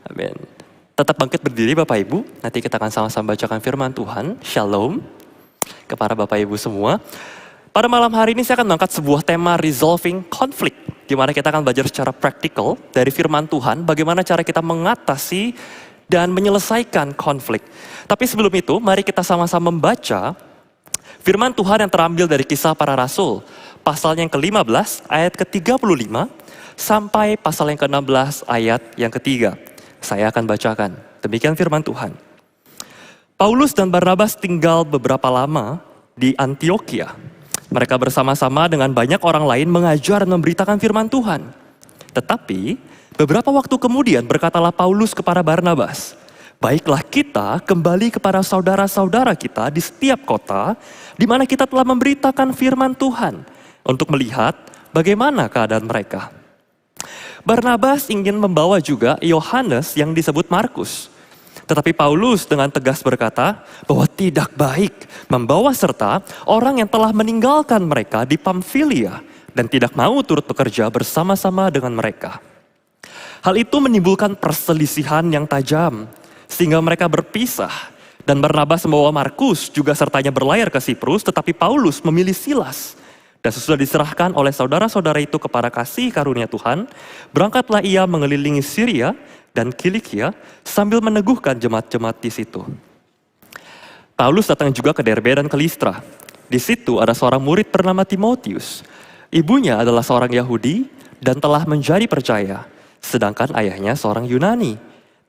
Amin. Tetap bangkit berdiri Bapak Ibu, nanti kita akan sama-sama bacakan firman Tuhan. Shalom kepada Bapak Ibu semua. Pada malam hari ini saya akan mengangkat sebuah tema resolving conflict, di mana kita akan belajar secara praktikal dari firman Tuhan, bagaimana cara kita mengatasi dan menyelesaikan konflik. Tapi sebelum itu, mari kita sama-sama membaca firman Tuhan yang terambil dari Kisah Para Rasul, pasal yang ke-15, ayat ke-35, sampai pasal yang ke-16, ayat yang ketiga. Saya akan bacakan. Demikian firman Tuhan. Paulus dan Barnabas tinggal beberapa lama di Antioquia. Mereka bersama-sama dengan banyak orang lain mengajar dan memberitakan firman Tuhan. Tetapi beberapa waktu kemudian berkatalah Paulus kepada Barnabas, "Baiklah kita kembali kepada saudara-saudara kita di setiap kota di mana kita telah memberitakan firman Tuhan untuk melihat bagaimana keadaan mereka." Barnabas ingin membawa juga Yohanes yang disebut Markus. Tetapi Paulus dengan tegas berkata bahwa tidak baik membawa serta orang yang telah meninggalkan mereka di Pamfilia dan tidak mau turut bekerja bersama-sama dengan mereka. Hal itu menimbulkan perselisihan yang tajam sehingga mereka berpisah, dan Barnabas membawa Markus juga sertanya berlayar ke Siprus, tetapi Paulus memilih Silas. Dan sesudah diserahkan oleh saudara-saudara itu kepada kasih karunia Tuhan, berangkatlah ia mengelilingi Syria dan Kilikia sambil meneguhkan jemaat-jemaat di situ. Paulus datang juga ke Derbe dan ke Listra. Di situ ada seorang murid bernama Timotius. Ibunya adalah seorang Yahudi dan telah menjadi percaya, sedangkan ayahnya seorang Yunani.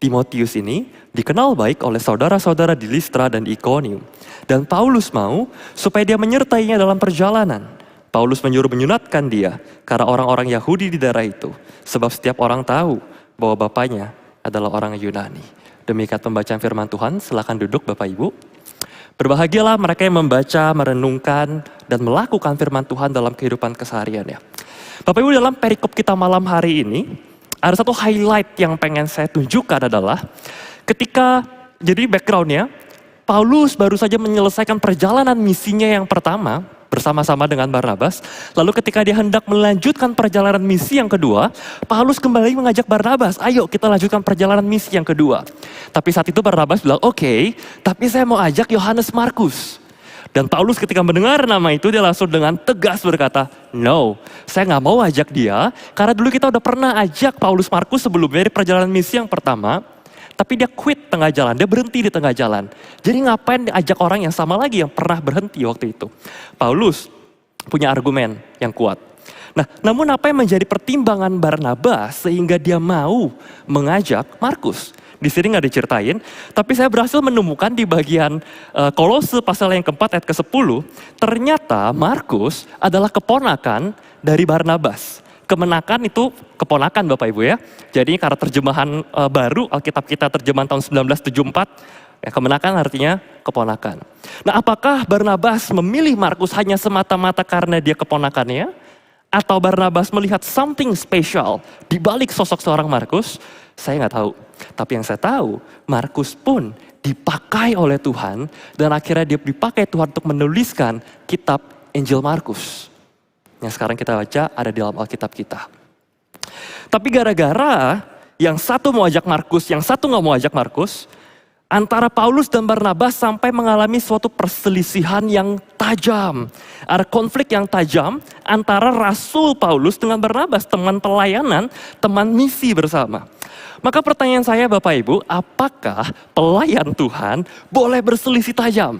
Timotius ini dikenal baik oleh saudara-saudara di Listra dan Ikonium. Dan Paulus mau supaya dia menyertainya dalam perjalanan. Paulus menyuruh menyunatkan dia karena orang-orang Yahudi di daerah itu. Sebab setiap orang tahu bahwa bapaknya adalah orang Yunani. Demikian pembacaan firman Tuhan, silakan duduk Bapak Ibu. Berbahagialah mereka yang membaca, merenungkan, dan melakukan firman Tuhan dalam kehidupan kesehariannya. Bapak Ibu, dalam perikop kita malam hari ini, ada satu highlight yang pengen saya tunjukkan adalah ketika, jadi backgroundnya, Paulus baru saja menyelesaikan perjalanan misinya yang pertama bersama-sama dengan Barnabas. Lalu ketika dia hendak melanjutkan perjalanan misi yang kedua, Paulus kembali mengajak Barnabas, "Ayo kita lanjutkan perjalanan misi yang kedua." Tapi saat itu Barnabas bilang, "Oke, tapi saya mau ajak Yohanes Markus." Dan Paulus ketika mendengar nama itu, dia langsung dengan tegas berkata, "No, saya nggak mau ajak dia, karena dulu kita udah pernah ajak Paulus Markus sebelumnya di perjalanan misi yang pertama, tapi dia quit tengah jalan, dia berhenti di tengah jalan. Jadi ngapain diajak orang yang sama lagi yang pernah berhenti waktu itu?" Paulus punya argumen yang kuat. Nah, namun apa yang menjadi pertimbangan Barnabas sehingga dia mau mengajak Markus? Di sini nggak diceritain, tapi saya berhasil menemukan di bagian Kolose pasal yang keempat ayat ke-10, ternyata Markus adalah keponakan dari Barnabas. Kemenakan itu keponakan Bapak Ibu ya. Jadi karena terjemahan baru, Alkitab kita terjemahan tahun 1974, ya kemenakan artinya keponakan. Nah, apakah Barnabas memilih Markus hanya semata-mata karena dia keponakannya? Atau Barnabas melihat something special di balik sosok seorang Markus? Saya nggak tahu. Tapi yang saya tahu, Markus pun dipakai oleh Tuhan dan akhirnya dia dipakai Tuhan untuk menuliskan kitab Injil Markus. Yang sekarang kita baca ada di dalam Alkitab kita. Tapi gara-gara yang satu mau ajak Markus, yang satu nggak mau ajak Markus, antara Paulus dan Barnabas sampai mengalami suatu perselisihan yang tajam. Ada konflik yang tajam antara Rasul Paulus dengan Barnabas, teman pelayanan, teman misi bersama. Maka pertanyaan saya Bapak Ibu, apakah pelayan Tuhan boleh berselisih tajam?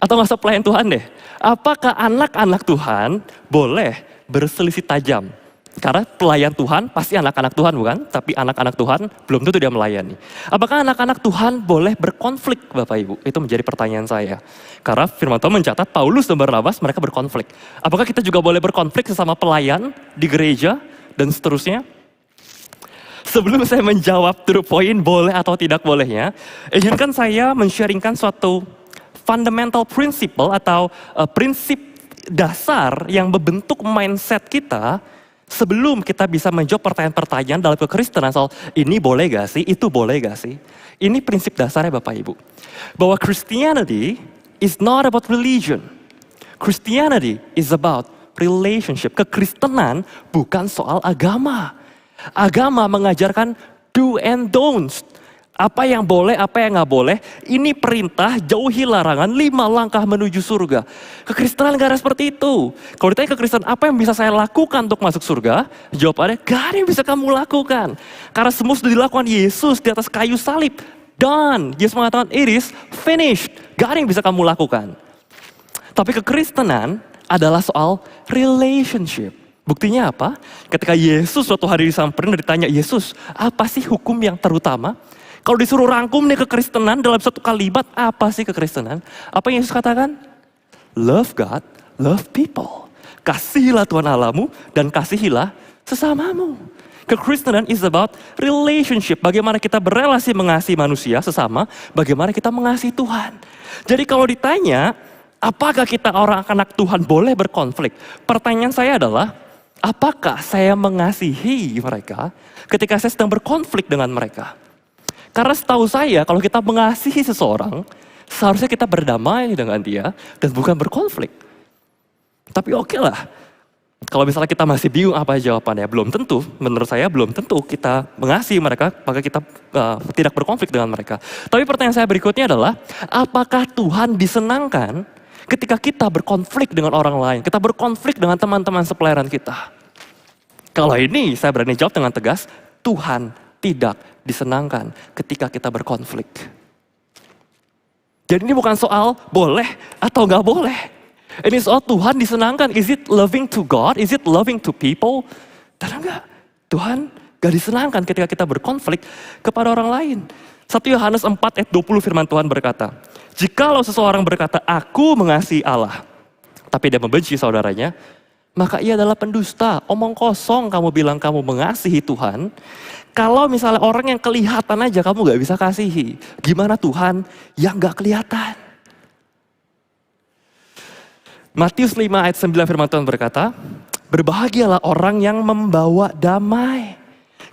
Atau nggak usah pelayan Tuhan deh, apakah anak-anak Tuhan boleh berselisih tajam? Karena pelayan Tuhan pasti anak-anak Tuhan bukan? Tapi anak-anak Tuhan belum tentu dia melayani. Apakah anak-anak Tuhan boleh berkonflik Bapak Ibu? Itu menjadi pertanyaan saya. Karena firman Tuhan mencatat Paulus dan Barnabas mereka berkonflik. Apakah kita juga boleh berkonflik sesama pelayan di gereja dan seterusnya? Sebelum saya menjawab to the point boleh atau tidak bolehnya, izinkan saya men-sharingkan suatu fundamental principle atau prinsip dasar yang membentuk mindset kita sebelum kita bisa menjawab pertanyaan-pertanyaan dalam kekristenan soal ini boleh gak sih, itu boleh gak sih. Ini prinsip dasarnya Bapak Ibu. Bahwa Christianity is not about religion. Christianity is about relationship. Kekristenan bukan soal agama. Agama mengajarkan do and don'ts. Apa yang boleh, apa yang nggak boleh. Ini perintah, jauhi larangan, 5 langkah menuju surga. Kekristenan gak ada seperti itu. Kalau ditanya kekristenan, apa yang bisa saya lakukan untuk masuk surga? Jawabannya, gak ada yang bisa kamu lakukan. Karena semua sudah dilakukan Yesus di atas kayu salib. Done. Yesus mengatakan, it is finished. Gak ada yang bisa kamu lakukan. Tapi kekristenan adalah soal relationship. Buktinya apa? Ketika Yesus suatu hari disamperin dan ditanya, Yesus, apa sih hukum yang terutama? Kalau disuruh rangkum nih kekristenan dalam satu kalimat, apa sih kekristenan? Apa yang Yesus katakan? Love God, love people. Kasihilah Tuhan Allahmu dan kasihilah sesamamu. Kekristenan is about relationship. Bagaimana kita berelasi mengasihi manusia sesama, bagaimana kita mengasihi Tuhan. Jadi kalau ditanya, apakah kita orang anak Tuhan boleh berkonflik? Pertanyaan saya adalah, apakah saya mengasihi mereka ketika saya sedang berkonflik dengan mereka? Karena setahu saya kalau kita mengasihi seseorang, seharusnya kita berdamai dengan dia dan bukan berkonflik. Tapi oke lah, kalau misalnya kita masih bingung apa jawabannya, belum tentu, menurut saya belum tentu kita mengasihi mereka, maka kita tidak berkonflik dengan mereka. Tapi pertanyaan saya berikutnya adalah, apakah Tuhan disenangkan ketika kita berkonflik dengan orang lain, kita berkonflik dengan teman-teman sepelayanan kita? Kalau ini saya berani jawab dengan tegas, Tuhan tidak disenangkan ketika kita berkonflik. Jadi ini bukan soal boleh atau gak boleh. Ini soal Tuhan disenangkan. Is it loving to God? Is it loving to people? Karena enggak. Tuhan gak disenangkan ketika kita berkonflik kepada orang lain. 1 Yohanes 4 ayat 20 firman Tuhan berkata, jikalau seseorang berkata, aku mengasihi Allah, tapi dia membenci saudaranya, maka ia adalah pendusta. Omong kosong kamu bilang kamu mengasihi Tuhan. Kalau misalnya orang yang kelihatan aja kamu gak bisa kasihi. Gimana Tuhan yang gak kelihatan? Matius 5 ayat 9 firman Tuhan berkata, berbahagialah orang yang membawa damai.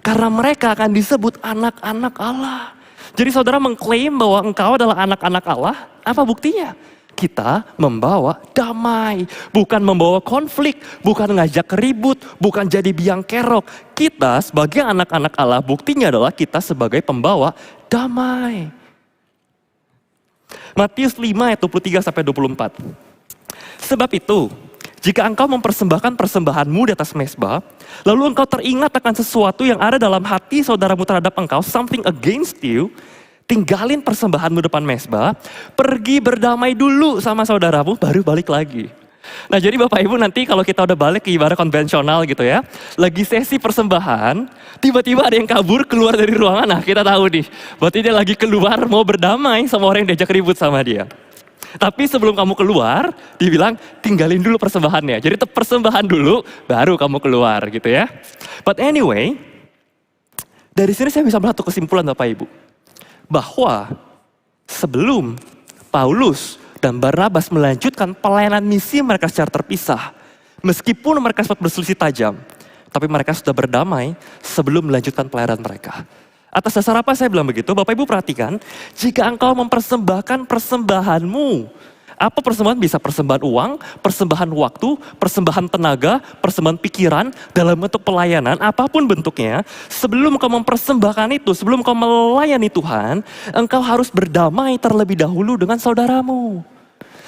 Karena mereka akan disebut anak-anak Allah. Jadi saudara mengklaim bahwa engkau adalah anak-anak Allah, apa buktinya? Kita membawa damai, bukan membawa konflik, bukan ngajak ribut, bukan jadi biang kerok. Kita sebagai anak-anak Allah, buktinya adalah kita sebagai pembawa damai. Matius 5 ayat 23 sampai 24. Sebab itu, jika engkau mempersembahkan persembahanmu di atas mezbah, lalu engkau teringat akan sesuatu yang ada dalam hati saudaramu terhadap engkau, something against you, tinggalin persembahanmu depan mezbah, pergi berdamai dulu sama saudaramu, baru balik lagi. Nah jadi Bapak Ibu nanti kalau kita udah balik ke ibadah konvensional gitu ya, lagi sesi persembahan, tiba-tiba ada yang kabur keluar dari ruangan, nah kita tahu nih, berarti dia lagi keluar mau berdamai sama orang yang diajak ribut sama dia. Tapi sebelum kamu keluar, dibilang tinggalin dulu persembahannya. Jadi persembahan dulu, baru kamu keluar gitu ya. But anyway, dari sini saya bisa melihat kesimpulan Bapak Ibu. Bahwa sebelum Paulus dan Barnabas melanjutkan pelayanan misi mereka secara terpisah, meskipun mereka sempat berselisih tajam, tapi mereka sudah berdamai sebelum melanjutkan pelayanan mereka. Atas dasar apa saya bilang begitu? Bapak Ibu perhatikan, jika engkau mempersembahkan persembahanmu, apa persembahan? Bisa persembahan uang, persembahan waktu, persembahan tenaga, persembahan pikiran, dalam bentuk pelayanan, apapun bentuknya. Sebelum engkau mempersembahkan itu, sebelum engkau melayani Tuhan, engkau harus berdamai terlebih dahulu dengan saudaramu.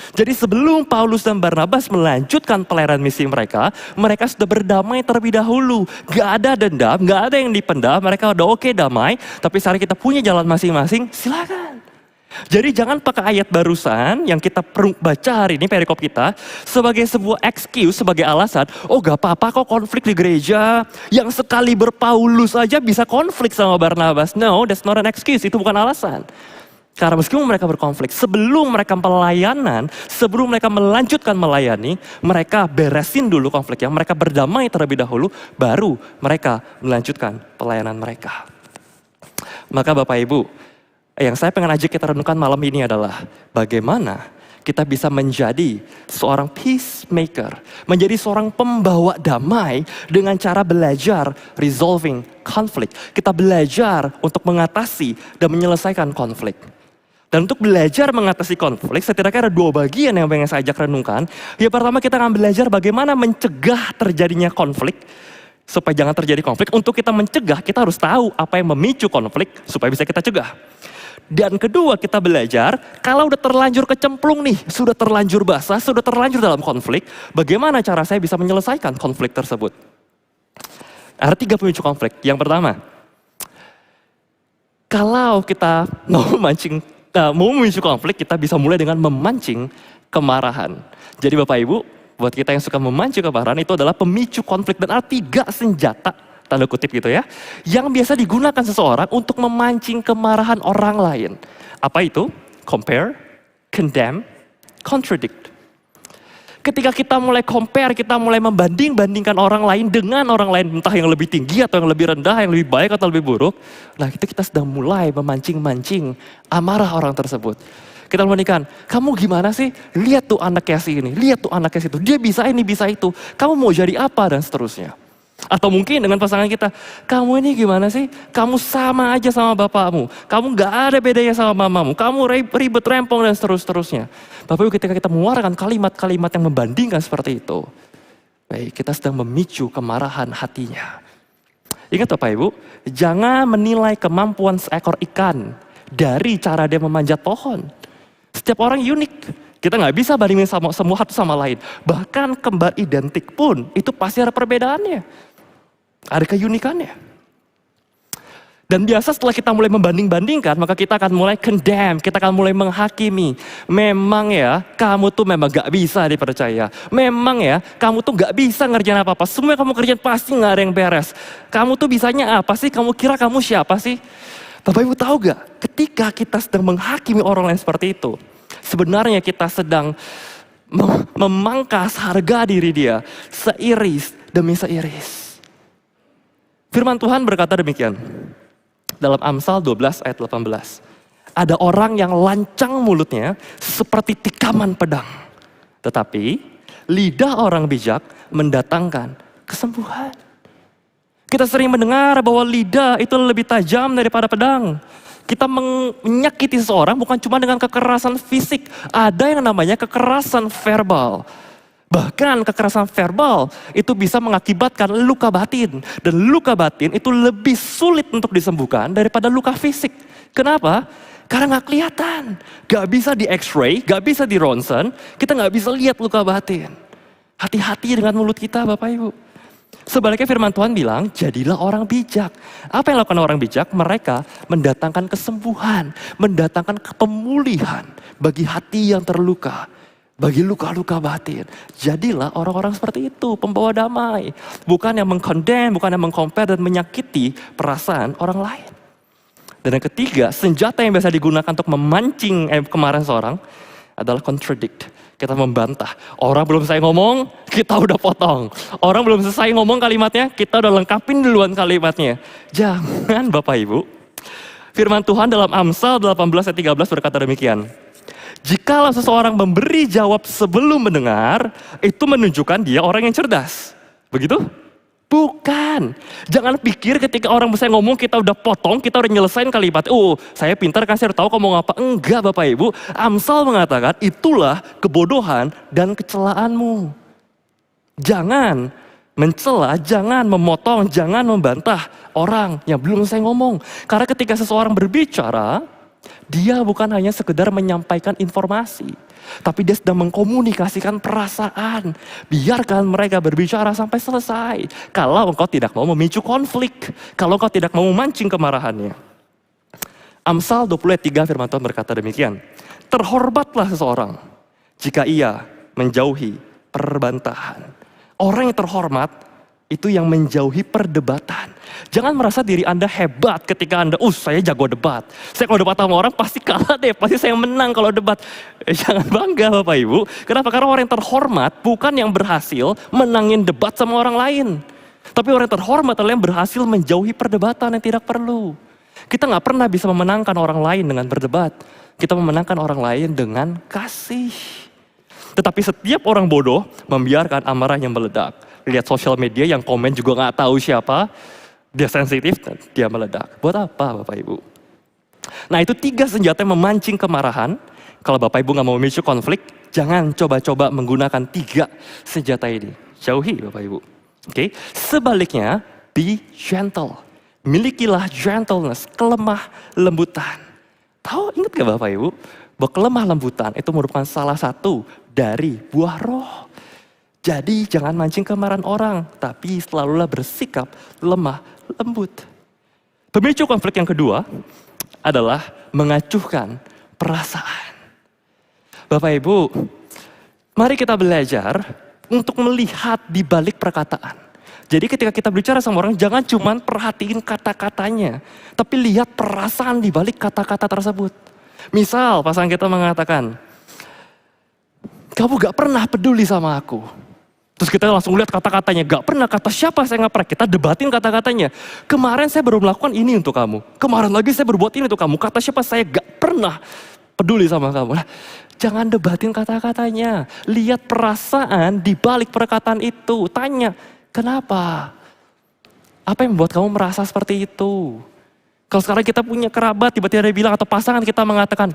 Jadi sebelum Paulus dan Barnabas melanjutkan pelayanan misi mereka, mereka sudah berdamai terlebih dahulu. Gak ada dendam, gak ada yang dipendam, mereka udah oke damai, tapi sekarang kita punya jalan masing-masing, silakan. Jadi jangan pakai ayat barusan yang kita baca hari ini, perikop kita, sebagai sebuah excuse, sebagai alasan, oh gak apa-apa kok konflik di gereja, yang sekali berPaulus aja bisa konflik sama Barnabas. No, that's not an excuse, itu bukan alasan. Karena meskipun mereka berkonflik, sebelum mereka pelayanan, sebelum mereka melanjutkan melayani, mereka beresin dulu konfliknya, mereka berdamai terlebih dahulu, baru mereka melanjutkan pelayanan mereka. Maka Bapak Ibu, yang saya pengen ajak kita renungkan malam ini adalah bagaimana kita bisa menjadi seorang peacemaker, menjadi seorang pembawa damai dengan cara belajar resolving konflik. Kita belajar untuk mengatasi dan menyelesaikan konflik. Dan untuk belajar mengatasi konflik, setidaknya ada 2 bagian yang pengen saya ajak renungkan. Yang pertama kita akan belajar bagaimana mencegah terjadinya konflik. supaya jangan terjadi konflik, untuk kita mencegah, kita harus tahu apa yang memicu konflik supaya bisa kita cegah. Dan kedua, kita belajar kalau udah terlanjur kecemplung nih, sudah terlanjur basah, sudah terlanjur dalam konflik, bagaimana cara saya bisa menyelesaikan konflik tersebut. Ada 3 pemicu konflik. Yang pertama, kalau kita mau memicu konflik, kita bisa mulai dengan memancing kemarahan. Jadi Bapak Ibu, buat kita yang suka memancing kemarahan, itu adalah pemicu konflik, dan ada 3 senjata, tanda kutip gitu ya, yang biasa digunakan seseorang untuk memancing kemarahan orang lain. Apa itu? Compare, condemn, contradict. Ketika kita mulai compare, kita mulai membanding-bandingkan orang lain dengan orang lain, entah yang lebih tinggi atau yang lebih rendah, yang lebih baik atau lebih buruk, nah itu kita sedang mulai memancing-mancing amarah orang tersebut. Kita membandingkan, kamu gimana sih? Lihat tuh anaknya si ini, lihat tuh anaknya situ, dia bisa ini, bisa itu. Kamu mau jadi apa, dan seterusnya. Atau mungkin dengan pasangan kita, kamu ini gimana sih? Kamu sama aja sama bapakmu, kamu gak ada bedanya sama mamamu, kamu ribet rempong dan seterusnya. Bapak Ibu, ketika kita mengeluarkan kalimat-kalimat yang membandingkan seperti itu, baik, kita sedang memicu kemarahan hatinya. Ingat Bapak Ibu, jangan menilai kemampuan seekor ikan dari cara dia memanjat pohon. Setiap orang unik. Kita nggak bisa bandingin semua satu sama lain. Bahkan kembar identik pun itu pasti ada perbedaannya. Ada keunikannya. Dan biasa setelah kita mulai membanding-bandingkan, maka kita akan mulai condemn, kita akan mulai menghakimi. Memang ya, kamu tuh memang gak bisa dipercaya. Memang ya, kamu tuh gak bisa ngerjain apa-apa. Semua yang kamu kerjain pasti gak ada yang beres. Kamu tuh bisanya apa sih? Kamu kira kamu siapa sih? Bapak Ibu tahu gak? Ketika kita sedang menghakimi orang lain seperti itu, sebenarnya kita sedang memangkas harga diri dia seiris demi seiris. Firman Tuhan berkata demikian. Dalam Amsal 12 ayat 18. Ada orang yang lancang mulutnya seperti tikaman pedang. Tetapi lidah orang bijak mendatangkan kesembuhan. Kita sering mendengar bahwa lidah itu lebih tajam daripada pedang. Kita menyakiti seseorang bukan cuma dengan kekerasan fisik. Ada yang namanya kekerasan verbal. Bahkan kekerasan verbal itu bisa mengakibatkan luka batin. Dan luka batin itu lebih sulit untuk disembuhkan daripada luka fisik. Kenapa? Karena gak kelihatan. Gak bisa di x-ray, gak bisa di ronsen. Kita gak bisa lihat luka batin. Hati-hati dengan mulut kita Bapak Ibu. Sebaliknya firman Tuhan bilang, jadilah orang bijak. Apa yang dilakukan orang bijak? Mereka mendatangkan kesembuhan. Mendatangkan pemulihan bagi hati yang terluka. Bagi luka-luka batin. Jadilah orang-orang seperti itu, pembawa damai. Bukan yang mengkondem, bukan yang mengcompare dan menyakiti perasaan orang lain. Dan yang ketiga, senjata yang biasa digunakan untuk memancing kemarahan seorang adalah contradict. Kita membantah. Orang belum selesai ngomong, kita udah potong. Orang belum selesai ngomong kalimatnya, kita udah lengkapin duluan kalimatnya. Jangan Bapak Ibu. Firman Tuhan dalam Amsal 18 ayat 13 berkata demikian. Jikalau seseorang memberi jawab sebelum mendengar, itu menunjukkan dia orang yang cerdas. Begitu? Bukan. Jangan pikir ketika orang bisa ngomong kita udah potong, kita udah nyelesain kalimat. Oh, saya pintar kan, saya tahu kamu ngomong apa. Enggak Bapak Ibu. Amsal mengatakan itulah kebodohan dan kecelaanmu. Jangan mencela, jangan memotong, jangan membantah orang yang belum selesai ngomong. Karena ketika seseorang berbicara, dia bukan hanya sekedar menyampaikan informasi, tapi dia sedang mengkomunikasikan perasaan. Biarkan mereka berbicara sampai selesai. Kalau engkau tidak mau memicu konflik, kalau engkau tidak mau memancing kemarahannya. Amsal 20 ayat 3 firman Tuhan berkata demikian. Terhormatlah seseorang jika ia menjauhi perbantahan. Orang yang terhormat itu yang menjauhi perdebatan. Jangan merasa diri Anda hebat ketika Anda, saya jago debat. Saya kalau debat sama orang pasti kalah deh, pasti saya menang kalau debat. Jangan bangga Bapak Ibu. Kenapa? Karena orang yang terhormat bukan yang berhasil menangin debat sama orang lain. Tapi orang yang terhormat adalah yang berhasil menjauhi perdebatan yang tidak perlu. Kita gak pernah bisa memenangkan orang lain dengan berdebat. Kita memenangkan orang lain dengan kasih. Tetapi setiap orang bodoh membiarkan amarahnya meledak. Lihat sosial media yang komen juga gak tahu siapa, dia sensitif, dia meledak. Buat apa Bapak Ibu? Nah itu 3 senjata yang memancing kemarahan. Kalau Bapak Ibu gak mau memicu konflik, jangan coba-coba menggunakan 3 senjata ini. Jauhi Bapak Ibu. Oke, sebaliknya, be gentle. Milikilah gentleness, kelemah lembutan. Tahu, ingat gak Bapak Ibu? Bahwa kelemah lembutan itu merupakan salah satu dari buah roh. Jadi jangan mancing kemarahan orang, tapi selalulah bersikap lemah lembut. Pemicu konflik yang kedua adalah mengacuhkan perasaan. Bapak Ibu, mari kita belajar untuk melihat di balik perkataan. Jadi ketika kita bicara sama orang, jangan cuma perhatiin kata-katanya, tapi lihat perasaan di balik kata-kata tersebut. Misal pasangan kita mengatakan, kamu gak pernah peduli sama aku. Terus kita langsung lihat kata-katanya, gak pernah, kata siapa saya gak pernah. Kita debatin kata-katanya. Kemarin saya baru melakukan ini untuk kamu. Kemarin lagi saya berbuat ini untuk kamu. Kata siapa saya gak pernah peduli sama kamu. Nah, jangan debatin kata-katanya. Lihat perasaan di balik perkataan itu. Tanya, kenapa? Apa yang membuat kamu merasa seperti itu? Kalau sekarang kita punya kerabat, tiba-tiba dia bilang, atau pasangan kita mengatakan,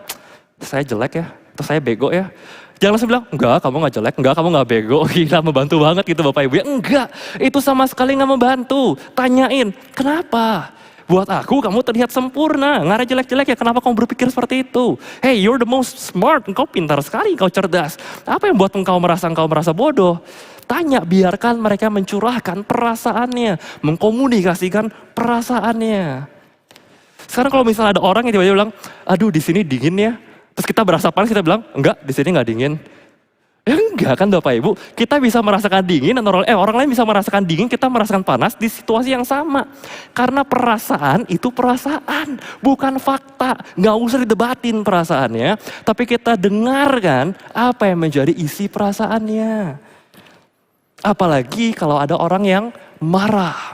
saya jelek ya, atau saya bego ya. Jangan langsung bilang, enggak kamu gak jelek, enggak kamu gak bego. Gila membantu banget gitu Bapak Ibu ya. Enggak, itu sama sekali gak membantu. Tanyain, kenapa? Buat aku kamu terlihat sempurna, gak ada jelek-jelek ya, kenapa kamu berpikir seperti itu? Hey, you're the most smart, engkau pintar sekali, engkau cerdas. Apa yang buat engkau merasa bodoh? Tanya, biarkan mereka mencurahkan perasaannya, mengkomunikasikan perasaannya. Sekarang kalau misalnya ada orang yang tiba-tiba bilang, aduh di sini dingin ya. Terus kita berasa panas, kita bilang, enggak di sini enggak dingin. Ya enggak kan Bapak Ibu, kita bisa merasakan dingin, dan orang lain bisa merasakan dingin, kita merasakan panas di situasi yang sama. Karena perasaan itu perasaan, bukan fakta. Nggak usah didebatin perasaannya, tapi kita dengarkan apa yang menjadi isi perasaannya. Apalagi kalau ada orang yang marah.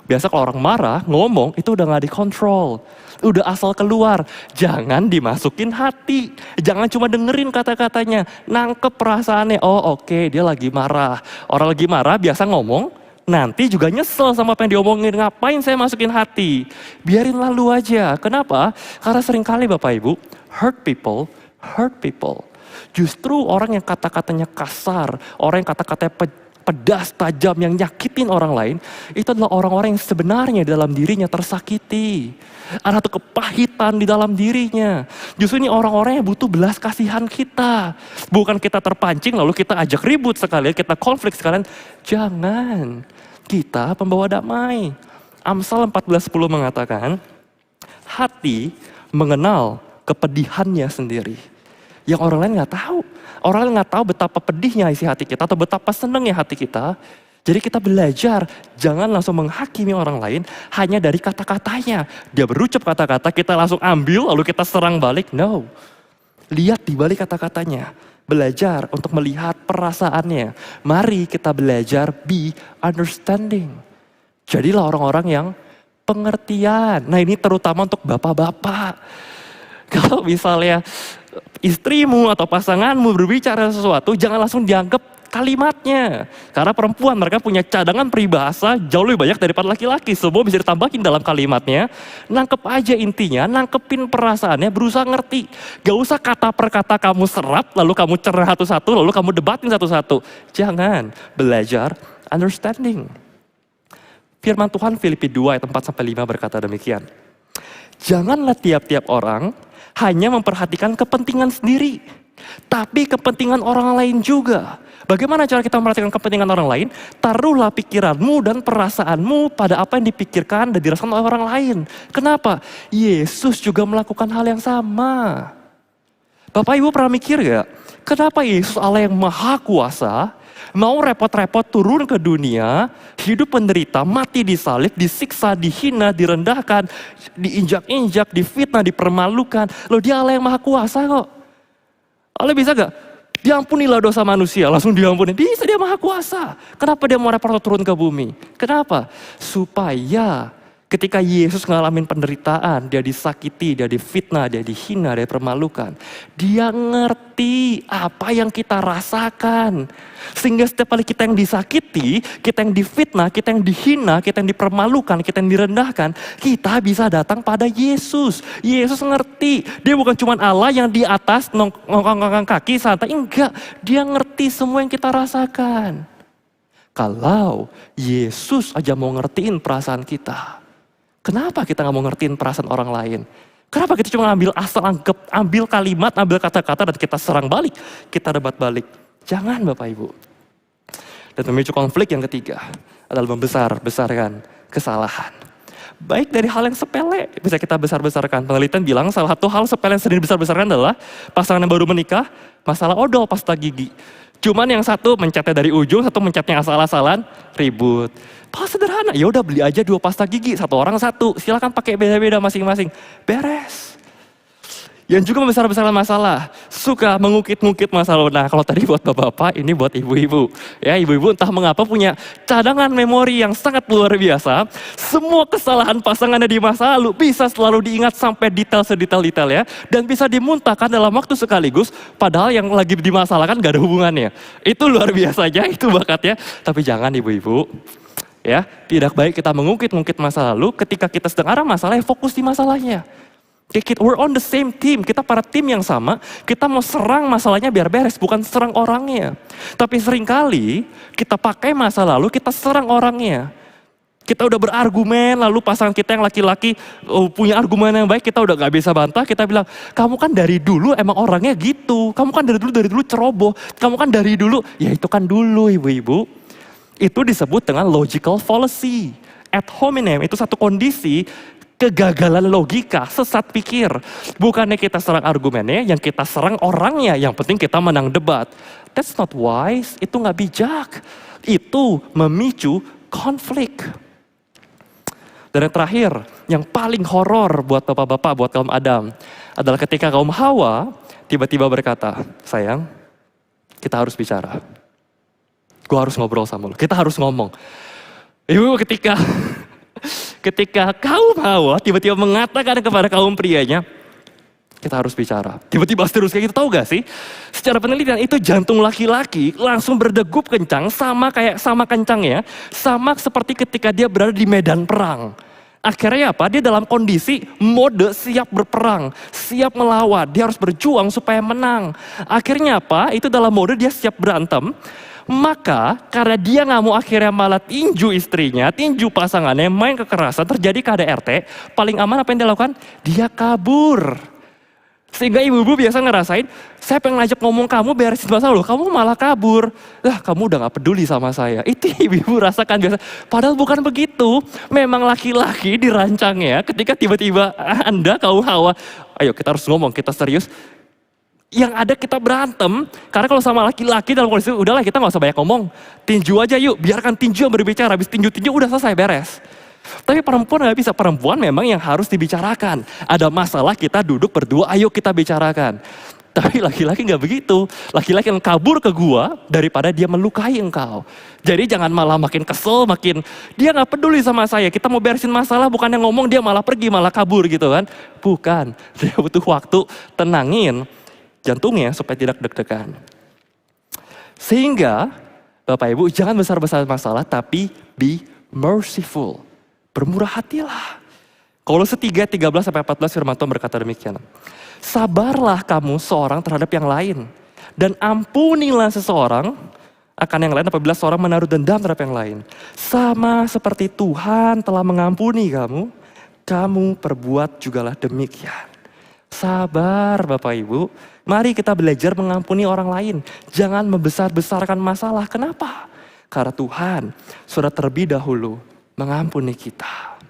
Biasa kalau orang marah, ngomong itu udah gak dikontrol. Udah asal keluar. Jangan dimasukin hati. Jangan cuma dengerin kata-katanya. Nangkep perasaannya. Oh oke, dia lagi marah. Orang lagi marah biasa ngomong, nanti juga nyesel sama apa yang diomongin. Ngapain saya masukin hati? Biarin lalu aja. Kenapa? Karena seringkali Bapak Ibu, hurt people. Justru orang yang kata-katanya kasar, orang yang kata-katanya pedas, tajam, yang nyakitin orang lain, itu adalah orang-orang yang sebenarnya dalam dirinya tersakiti. Ada satu kepahitan di dalam dirinya. Justru ini orang-orang yang butuh belas kasihan kita. Bukan kita terpancing lalu kita ajak ribut sekalian, kita konflik sekalian. Jangan. Kita pembawa damai. Amsal 14:10 mengatakan, hati mengenal kepedihannya sendiri. Yang orang lain gak tahu. Orang lain gak tahu betapa pedihnya isi hati kita atau betapa senangnya hati kita. Jadi kita belajar, jangan langsung menghakimi orang lain hanya dari kata-katanya. Dia berucap kata-kata, kita langsung ambil lalu kita serang balik. No. Lihat di balik kata-katanya. Belajar untuk melihat perasaannya. Mari kita belajar be understanding. Jadilah orang-orang yang pengertian. Nah ini terutama untuk bapak-bapak. Kalau misalnya istrimu atau pasanganmu berbicara sesuatu, jangan langsung dianggap kalimatnya. Karena perempuan mereka punya cadangan peribahasa jauh lebih banyak daripada laki-laki. Semua bisa ditambahin dalam kalimatnya. Nangkep aja intinya, nangkepin perasaannya, berusaha ngerti. Gak usah kata per kata kamu serap, lalu kamu cerah satu-satu, lalu kamu debatin satu-satu. Jangan, belajar understanding. Firman Tuhan Filipi 2 ayat 4-5 berkata demikian. Janganlah tiap-tiap orang hanya memperhatikan kepentingan sendiri, tapi kepentingan orang lain juga. Bagaimana cara kita memperhatikan kepentingan orang lain? Taruhlah pikiranmu dan perasaanmu pada apa yang dipikirkan dan dirasakan oleh orang lain. Kenapa? Yesus juga melakukan hal yang sama. Bapak Ibu pernah mikir gak? Kenapa Yesus Allah yang maha kuasa mau repot-repot turun ke dunia, hidup penderita, mati disalib, disiksa, dihina, direndahkan, diinjak-injak, difitnah, dipermalukan. Loh dia Allah yang maha kuasa kok. Allah bisa gak? Diampunilah dosa manusia, langsung diampuni. Bisa, dia maha kuasa. Kenapa dia mau repot turun ke bumi? Kenapa? Supaya ketika Yesus ngalamin penderitaan, dia disakiti, dia difitnah, dia dihina, dia dipermalukan. Dia ngerti apa yang kita rasakan. Sehingga setiap kali kita yang disakiti, kita yang difitnah, kita yang dihina, kita yang dipermalukan, kita yang direndahkan, kita bisa datang pada Yesus. Yesus ngerti, dia bukan cuma Allah yang di atas ngongkang kaki santai, enggak. Dia ngerti semua yang kita rasakan. Kalau Yesus aja mau ngertiin perasaan kita, kenapa kita nggak mau ngertiin perasaan orang lain? Kenapa kita cuma ambil kalimat, ambil kata-kata dan kita serang balik, kita debat balik? Jangan Bapak Ibu. Dan memicu konflik yang ketiga adalah membesar-besarkan kesalahan. Baik dari hal yang sepele bisa kita besar-besarkan. Penelitian bilang salah satu hal sepele yang sering besar-besarkan adalah pasangan yang baru menikah, masalah odol pasta gigi. Cuman yang satu mencetnya dari ujung, satu mencetnya asal-asalan, ribut. Pas sederhana, ya udah beli aja 2 pasta gigi, satu orang satu. Silakan pakai beda-beda masing-masing. Beres. Yang juga membesar-besarkan masalah, suka mengungkit-ungkit masalah. Nah kalau tadi buat bapak-bapak, ini buat ibu-ibu. Ya ibu-ibu entah mengapa punya cadangan memori yang sangat luar biasa. Semua kesalahan pasangannya di masa lalu bisa selalu diingat sampai sedetail-detail ya. Dan bisa dimuntahkan dalam waktu sekaligus, padahal yang lagi dimasalahkan gak ada hubungannya. Itu luar biasa aja, itu bakatnya. Tapi jangan ibu-ibu. Ya, tidak baik kita mengungkit-ungkit masa lalu ketika kita sedang ada masalah, fokus di masalahnya. We're on the same team, kita para tim yang sama, kita mau serang masalahnya biar beres, bukan serang orangnya. Tapi seringkali kita pakai masa lalu, kita serang orangnya. Kita udah berargumen, lalu pasangan kita yang laki-laki punya argumen yang baik, kita udah gak bisa bantah, kita bilang, kamu kan dari dulu emang orangnya gitu, kamu kan dari dulu ceroboh, kamu kan dari dulu, ya itu kan dulu ibu-ibu. Itu disebut dengan logical fallacy. Ad hominem itu satu kondisi kegagalan logika, sesat pikir. Bukannya kita serang argumennya, yang kita serang orangnya. Yang penting kita menang debat. That's not wise, itu gak bijak. Itu memicu konflik. Dan yang terakhir, yang paling horor buat bapak-bapak, buat kaum Adam, adalah ketika kaum Hawa tiba-tiba berkata, sayang, kita harus bicara. Gue harus ngobrol sama lo, kita harus ngomong. Ibu ketika kaum Hawa tiba-tiba mengatakan kepada kaum prianya, kita harus bicara. Tiba-tiba seterusnya kita tahu gak sih? Secara penelitian itu jantung laki-laki langsung berdegup kencang, sama kencangnya, sama seperti ketika dia berada di medan perang. Akhirnya apa? Dia dalam kondisi mode siap berperang, siap melawan, dia harus berjuang supaya menang. Akhirnya apa? Itu dalam mode dia siap berantem. Maka karena dia nggak mau akhirnya malah tinju istrinya, tinju pasangannya, main kekerasan, terjadi KDRT, paling aman apa yang dia lakukan? Dia kabur. Sehingga ibu-ibu biasa ngerasain, saya pengen ngajak ngomong kamu beresin masalah loh, kamu malah kabur. Lah kamu udah gak peduli sama saya. Itu ibu-ibu rasakan biasa. Padahal bukan begitu. Memang laki-laki dirancangnya ketika tiba-tiba Anda kaum Hawa, ayo kita harus ngomong, kita serius. Yang ada kita berantem, karena kalau sama laki-laki dalam kondisi udahlah kita gak usah banyak ngomong. Tinju aja yuk, biarkan tinju yang berbicara, habis tinju-tinju udah selesai beres. Tapi perempuan gak bisa, perempuan memang yang harus dibicarakan. Ada masalah kita duduk berdua, ayo kita bicarakan. Tapi laki-laki gak begitu, laki-laki yang kabur ke gua daripada dia melukai engkau. Jadi jangan malah makin kesel, makin dia gak peduli sama saya, kita mau beresin masalah bukan yang ngomong, dia malah pergi, malah kabur gitu kan. Bukan, dia butuh waktu tenangin jantungnya supaya tidak deg-degan. Sehingga Bapak Ibu jangan besar-besar masalah tapi be merciful. Bermurah hatilah. Kolose 3:13-14 firman Tuhan berkata demikian. Sabarlah kamu seorang terhadap yang lain. Dan ampunilah seseorang akan yang lain apabila seorang menaruh dendam terhadap yang lain. Sama seperti Tuhan telah mengampuni kamu, kamu perbuat jugalah demikian. Sabar Bapak Ibu. Mari kita belajar mengampuni orang lain. Jangan membesar-besarkan masalah. Kenapa? Karena Tuhan sudah terlebih dahulu mengampuni kita.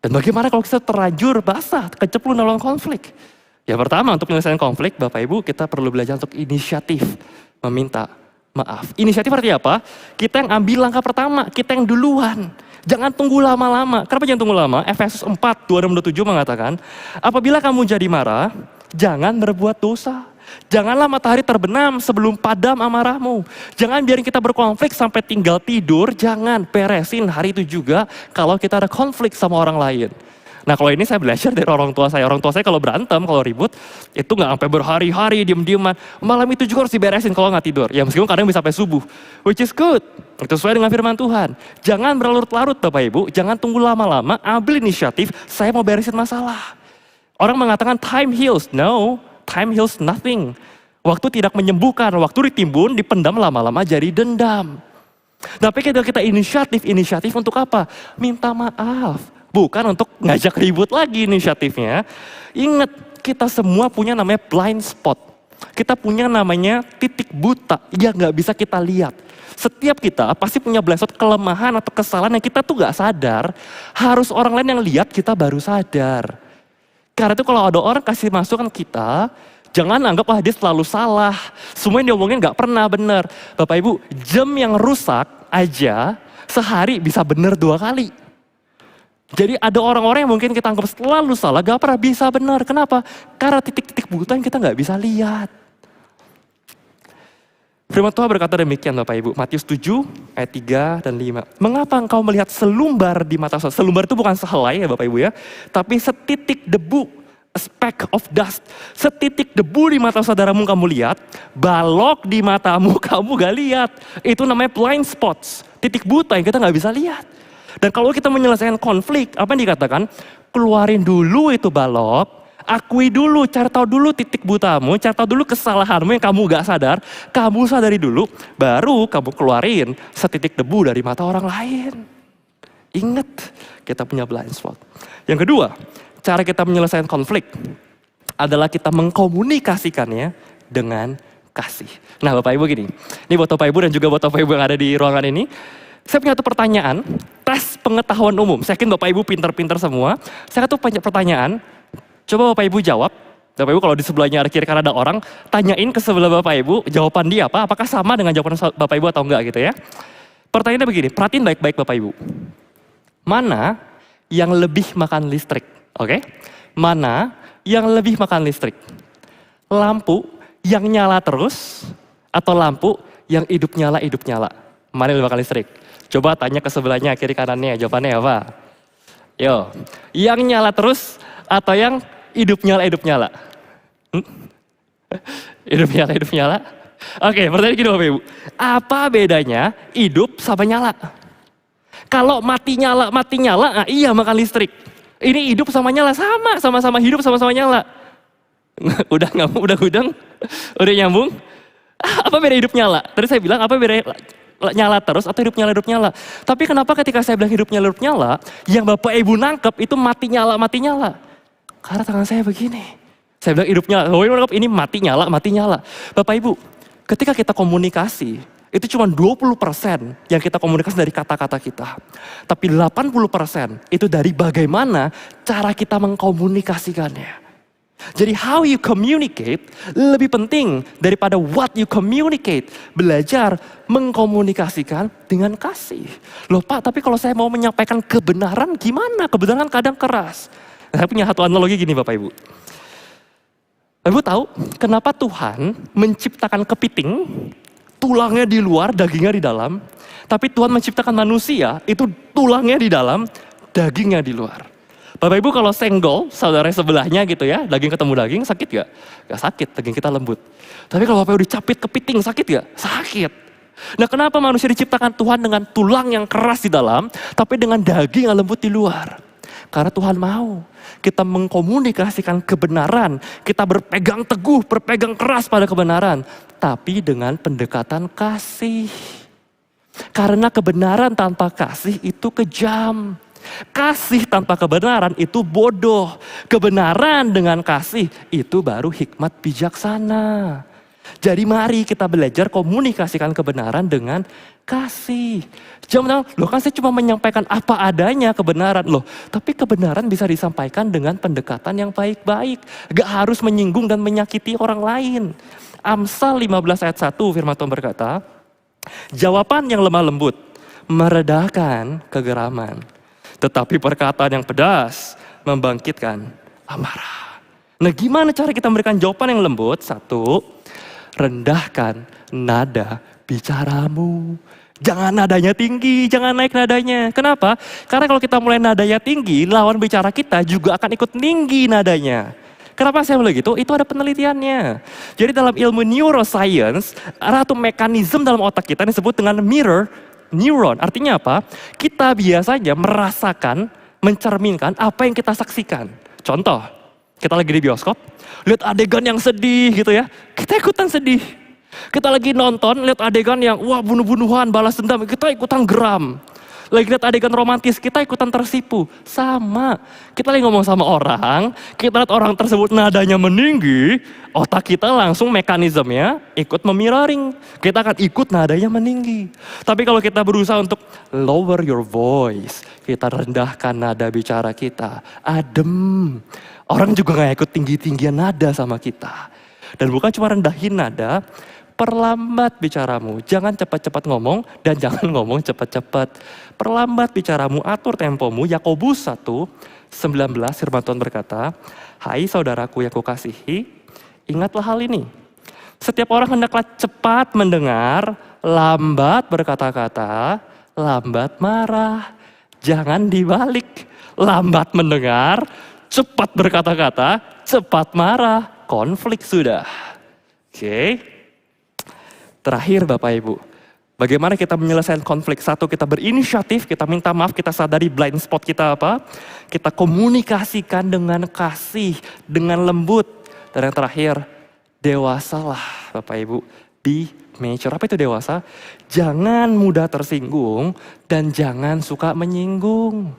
Dan bagaimana kalau kita terlanjur basah, kecemplung dalam konflik? Ya pertama untuk menyelesaikan konflik, Bapak Ibu kita perlu belajar untuk inisiatif meminta maaf. Inisiatif artinya apa? Kita yang ambil langkah pertama, kita yang duluan. Jangan tunggu lama-lama. Kenapa jangan tunggu lama? Efesus 4:26-27 mengatakan, apabila kamu jadi marah, jangan berbuat dosa. Janganlah matahari terbenam sebelum padam amarahmu. Jangan biarin kita berkonflik sampai tinggal tidur. Jangan beresin hari itu juga kalau kita ada konflik sama orang lain. Nah kalau ini saya belajar dari orang tua saya. Orang tua saya kalau berantem, kalau ribut, itu gak sampai berhari-hari diem-dieman. Malam itu juga harus diberesin kalau gak tidur. Ya meskipun kadang bisa sampai subuh. Which is good. Itu sesuai dengan firman Tuhan. Jangan berlarut-larut Bapak Ibu. Jangan tunggu lama-lama. Ambil inisiatif, saya mau beresin masalah. Orang mengatakan time heals. No, time heals nothing. Waktu tidak menyembuhkan, waktu ditimbun, dipendam lama-lama jadi dendam. Tapi ketika kita inisiatif untuk apa? Minta maaf. Bukan untuk ngajak ribut lagi inisiatifnya. Ingat, kita semua punya namanya blind spot. Kita punya namanya titik buta yang gak bisa kita lihat. Setiap kita pasti punya blind spot, kelemahan atau kesalahan yang kita tuh gak sadar. Harus orang lain yang lihat, kita baru sadar. Karena itu kalau ada orang kasih masukan kita, jangan anggap wah dia selalu salah. Semua yang diomongin gak pernah benar. Bapak Ibu, jam yang rusak aja sehari bisa benar 2 kali. Jadi ada orang-orang yang mungkin kita anggap selalu salah, gak pernah bisa benar. Kenapa? Karena titik-titik buta yang kita gak bisa lihat. Firman Tuhan berkata demikian Bapak Ibu, Matius 7 ayat 3 dan 5. Mengapa engkau melihat selumbar di mata saudara? Selumbar itu bukan sehelai ya Bapak Ibu ya, tapi setitik debu. A speck of dust. Setitik debu di mata saudaramu kamu lihat, balok di matamu kamu gak lihat. Itu namanya blind spots. Titik buta yang kita gak bisa lihat. Dan kalau kita menyelesaikan konflik, apa yang dikatakan? Keluarin dulu itu balok, akui dulu, cari tahu dulu titik butamu, cari tahu dulu kesalahanmu yang kamu gak sadar, kamu sadari dulu, baru kamu keluarin setitik debu dari mata orang lain. Ingat, kita punya blind spot. Yang kedua, cara kita menyelesaikan konflik adalah kita mengkomunikasikannya dengan kasih. Nah Bapak Ibu gini, ini buat Bapak Ibu dan juga buat Bapak Ibu yang ada di ruangan ini, saya punya satu pertanyaan, tes pengetahuan umum. Saya yakin Bapak Ibu pintar-pintar semua. Saya tuh banyak pertanyaan, coba Bapak Ibu jawab. Bapak Ibu kalau di sebelahnya ada kiri kanan ada orang, tanyain ke sebelah Bapak Ibu, jawaban dia apa, apakah sama dengan jawaban Bapak Ibu atau enggak gitu ya. Pertanyaannya begini, perhatiin baik-baik Bapak Ibu. Mana yang lebih makan listrik? Oke? Mana yang lebih makan listrik? Lampu yang nyala terus atau lampu yang hidup nyala? Mana yang lebih makan listrik? Coba tanya ke sebelahnya, kiri kanannya, jawabannya apa? Yo, yang nyala terus atau yang hidup nyala? Hidup nyala? Oke, pertanyaan gini Bapak Ibu. Apa bedanya hidup sama nyala? Kalau mati nyala, nah iya makan listrik. Ini hidup sama nyala, sama-sama hidup, sama-sama nyala. Udah gudang? Udah nyambung? Apa beda hidup nyala? Tadi saya bilang apa beda nyala terus atau hidup nyala? Tapi kenapa ketika saya bilang hidup nyala, yang Bapak Ibu nangkep itu mati nyala? Karena tangan saya begini. Saya bilang hidup nyala, ini mati nyala. Bapak Ibu, ketika kita komunikasi, itu cuma 20% yang kita komunikasi dari kata-kata kita. Tapi 80% itu dari bagaimana cara kita mengkomunikasikannya. Jadi how you communicate lebih penting daripada what you communicate. Belajar mengkomunikasikan dengan kasih. Loh Pak, tapi kalau saya mau menyampaikan kebenaran gimana? Kebenaran kadang keras. Saya punya satu analogi gini Bapak Ibu. Ibu tahu kenapa Tuhan menciptakan kepiting, tulangnya di luar, dagingnya di dalam. Tapi Tuhan menciptakan manusia, itu tulangnya di dalam, dagingnya di luar. Bapak Ibu kalau senggol, saudara sebelahnya gitu ya, daging ketemu daging, sakit gak? Gak sakit, daging kita lembut. Tapi kalau Bapak Ibu dicapit kepiting, sakit gak? Sakit. Nah kenapa manusia diciptakan Tuhan dengan tulang yang keras di dalam, tapi dengan daging yang lembut di luar? Karena Tuhan mau kita mengkomunikasikan kebenaran, kita berpegang teguh, berpegang keras pada kebenaran. Tapi dengan pendekatan kasih. Karena kebenaran tanpa kasih itu kejam. Kasih tanpa kebenaran itu bodoh. Kebenaran dengan kasih itu baru hikmat bijaksana. Jadi mari kita belajar komunikasikan kebenaran dengan kasih. Jangan bilang, loh kan saya cuma menyampaikan apa adanya kebenaran. Loh, tapi kebenaran bisa disampaikan dengan pendekatan yang baik-baik. Gak harus menyinggung dan menyakiti orang lain. Amsal 15 ayat 1 firman Tuhan berkata, jawaban yang lemah lembut meredakan kegeraman. Tetapi perkataan yang pedas membangkitkan amarah. Nah gimana cara kita memberikan jawaban yang lembut? Satu, rendahkan nada bicaramu. Jangan nadanya tinggi, jangan naik nadanya. Kenapa? Karena kalau kita mulai nadanya tinggi, lawan bicara kita juga akan ikut tinggi nadanya. Kenapa saya bilang gitu? Itu ada penelitiannya. Jadi dalam ilmu neuroscience, ada satu mekanisme dalam otak kita yang disebut dengan mirror neuron. Artinya apa? Kita biasanya merasakan, mencerminkan apa yang kita saksikan. Contoh, Kita lagi di bioskop, lihat adegan yang sedih gitu ya, kita ikutan sedih. Kita lagi nonton, lihat adegan yang wah bunuh-bunuhan, balas dendam, kita ikutan geram. Lagi lihat adegan romantis, kita ikutan tersipu. Sama, kita lagi ngomong sama orang, kita lihat orang tersebut nadanya meninggi, otak kita langsung mekanismenya ikut memiraring. Kita akan ikut nadanya meninggi. Tapi kalau kita berusaha untuk lower your voice, kita rendahkan nada bicara kita, adem. Orang juga gak ikut tinggi-tinggian nada sama kita. Dan bukan cuma rendahin nada, perlambat bicaramu. Jangan cepat-cepat ngomong dan jangan ngomong cepat-cepat. Perlambat bicaramu, atur tempomu. Yakobus 1:19 firman Tuhan berkata, "Hai saudaraku yang kukasihi, ingatlah hal ini. Setiap orang hendaklah cepat mendengar, lambat berkata-kata, lambat marah. Jangan dibalik. Lambat mendengar, cepat berkata-kata, cepat marah. Konflik sudah." Oke. Terakhir Bapak Ibu, bagaimana kita menyelesaikan konflik? Satu, kita berinisiatif, kita minta maaf, kita sadari blind spot kita apa. Kita komunikasikan dengan kasih, dengan lembut. Dan yang terakhir, dewasalah Bapak Ibu. Be mature. Apa itu dewasa? Jangan mudah tersinggung dan jangan suka menyinggung.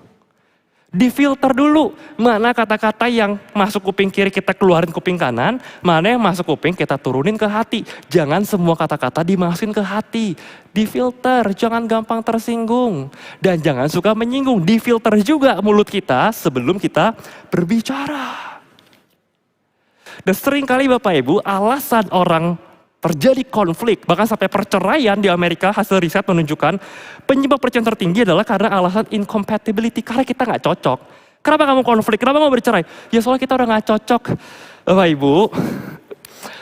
Difilter dulu, mana kata-kata yang masuk kuping kiri kita keluarin kuping kanan, mana yang masuk kuping kita turunin ke hati. Jangan semua kata-kata dimasukin ke hati. Difilter, jangan gampang tersinggung. Dan jangan suka menyinggung, difilter juga mulut kita sebelum kita berbicara. Dan sering kali Bapak Ibu, alasan orang terjadi konflik, bahkan sampai perceraian di Amerika, hasil riset menunjukkan penyebab perceraian tertinggi adalah karena alasan incompatibility, karena kita nggak cocok. Kenapa kamu konflik? Kenapa kamu bercerai? Ya soalnya kita udah nggak cocok. Bapak Ibu,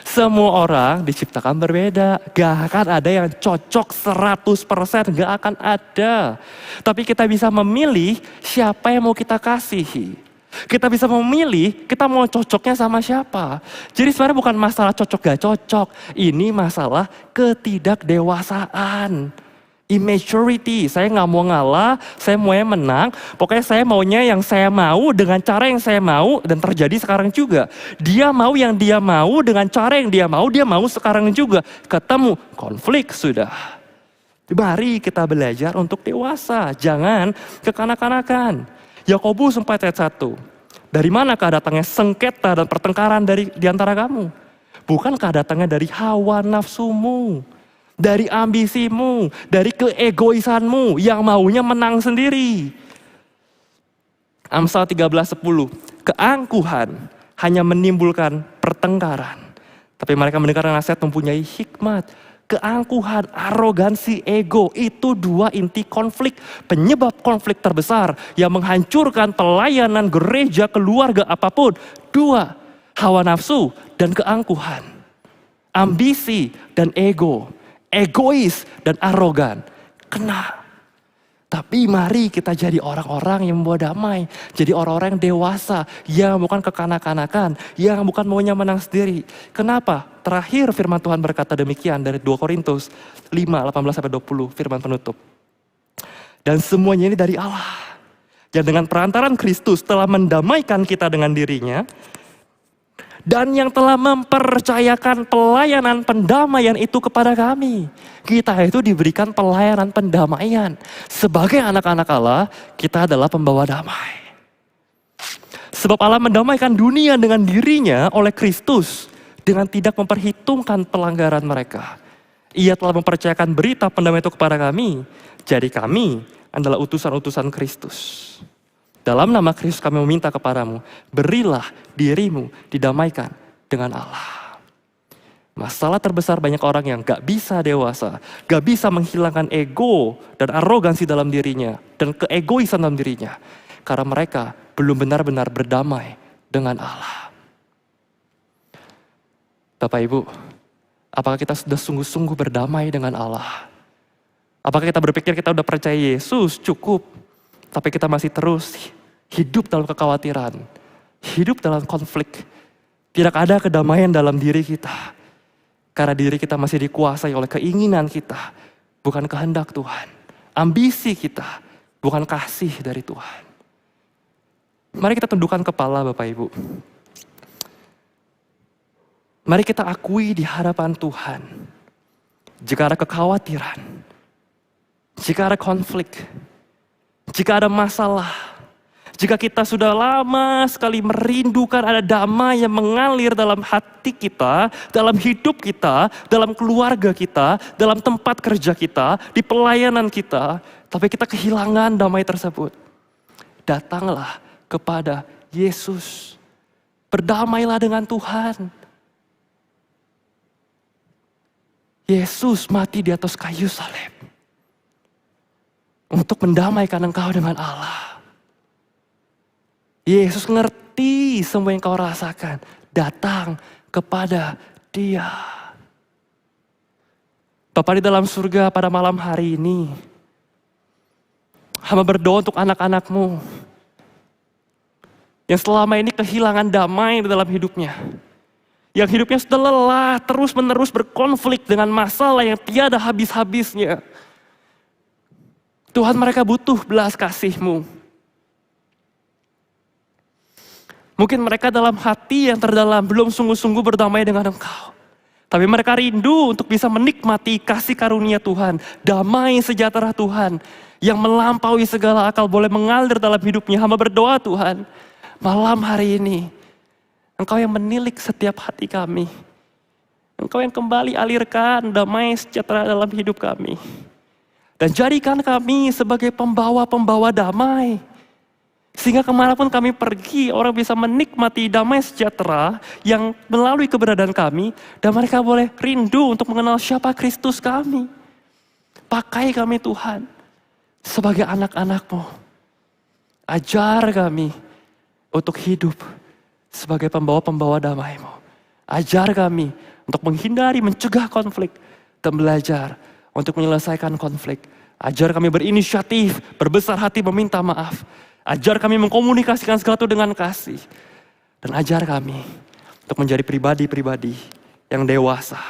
semua orang diciptakan berbeda. Gak akan ada yang cocok 100%, gak akan ada. Tapi kita bisa memilih siapa yang mau kita kasihi. Kita bisa memilih, kita mau cocoknya sama siapa. Jadi sebenarnya bukan masalah cocok gak cocok. Ini masalah ketidakdewasaan. Immaturity, saya gak mau ngalah, saya maunya menang. Pokoknya saya maunya yang saya mau dengan cara yang saya mau. Dan terjadi sekarang juga. Dia mau yang dia mau dengan cara yang dia mau sekarang juga. Ketemu, konflik sudah. Mari kita belajar untuk dewasa, jangan kekanak-kanakan. Yakobus 4:1. Dari manakah datangnya sengketa dan pertengkaran di antara kamu? Bukankah datangnya dari hawa nafsumu, dari ambisimu, dari keegoisanmu yang maunya menang sendiri. Amsal 13:10. Keangkuhan hanya menimbulkan pertengkaran, tapi mereka mendengar nasihat mempunyai hikmat. Keangkuhan, arogansi, ego, itu dua inti konflik. Penyebab konflik terbesar yang menghancurkan pelayanan gereja, keluarga, apapun. Dua, hawa nafsu dan keangkuhan. Ambisi dan ego. Egois dan arogan. Kena. Tapi mari kita jadi orang-orang yang membawa damai. Jadi orang-orang yang dewasa. Yang bukan kekanak-kanakan. Yang bukan maunya menang sendiri. Kenapa? Terakhir firman Tuhan berkata demikian dari 2 Korintus 5:18-20 firman penutup. Dan semuanya ini dari Allah. Yang dengan perantaran Kristus telah mendamaikan kita dengan dirinya. Dan yang telah mempercayakan pelayanan pendamaian itu kepada kami. Kita itu diberikan pelayanan pendamaian. Sebagai anak-anak Allah, kita adalah pembawa damai. Sebab Allah mendamaikan dunia dengan dirinya oleh Kristus. Dengan tidak memperhitungkan pelanggaran mereka. Ia telah mempercayakan berita pendamaian itu kepada kami. Jadi kami adalah utusan-utusan Kristus. Dalam nama Kristus kami meminta kepadamu, berilah dirimu didamaikan dengan Allah. Masalah terbesar banyak orang yang gak bisa dewasa, gak bisa menghilangkan ego dan arogansi dalam dirinya, dan keegoisan dalam dirinya. Karena mereka belum benar-benar berdamai dengan Allah. Bapak Ibu, apakah kita sudah sungguh-sungguh berdamai dengan Allah? Apakah kita berpikir kita udah percaya Yesus cukup, tapi kita masih terus hidup dalam kekhawatiran, hidup dalam konflik. Tidak ada kedamaian dalam diri kita. Karena diri kita masih dikuasai oleh keinginan kita, bukan kehendak Tuhan. Ambisi kita, bukan kasih dari Tuhan. Mari kita tundukkan kepala Bapak Ibu. Mari kita akui di hadapan Tuhan, jika ada kekhawatiran, jika ada konflik, jika ada masalah, jika kita sudah lama sekali merindukan ada damai yang mengalir dalam hati kita, dalam hidup kita, dalam keluarga kita, dalam tempat kerja kita, di pelayanan kita, tapi kita kehilangan damai tersebut. Datanglah kepada Yesus. Berdamailah dengan Tuhan. Yesus mati di atas kayu salib untuk mendamaikan engkau dengan Allah. Yesus ngerti semua yang kau rasakan. Datang kepada Dia. Bapa di dalam surga, pada malam hari ini, hamba berdoa untuk anak-anak-Mu yang selama ini kehilangan damai di dalam hidupnya. Yang hidupnya sudah lelah, terus-menerus berkonflik dengan masalah yang tiada habis-habisnya. Tuhan, mereka butuh belas kasih-Mu. Mungkin mereka dalam hati yang terdalam belum sungguh-sungguh berdamai dengan Engkau. Tapi mereka rindu untuk bisa menikmati kasih karunia Tuhan. Damai sejahtera Tuhan yang melampaui segala akal boleh mengalir dalam hidupnya. Hamba berdoa Tuhan, malam hari ini Engkau yang menilik setiap hati kami. Engkau yang kembali alirkan damai sejahtera dalam hidup kami. Dan jadikan kami sebagai pembawa-pembawa damai. Sehingga kemanapun kami pergi, orang bisa menikmati damai sejahtera yang melalui keberadaan kami. Dan mereka boleh rindu untuk mengenal siapa Kristus kami. Pakai kami Tuhan sebagai anak-anak-Mu. Ajar kami untuk hidup sebagai pembawa-pembawa damai-Mu. Ajar kami untuk menghindari, mencegah konflik, dan belajar untuk menyelesaikan konflik. Ajar kami berinisiatif, berbesar hati meminta maaf. Ajar kami mengkomunikasikan segala itu dengan kasih. Dan ajar kami untuk menjadi pribadi-pribadi yang dewasa,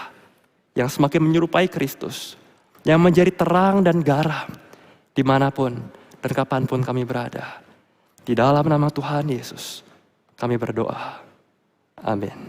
yang semakin menyerupai Kristus, yang menjadi terang dan garam dimanapun dan kapanpun kami berada. Di dalam nama Tuhan Yesus kami berdoa. Amin.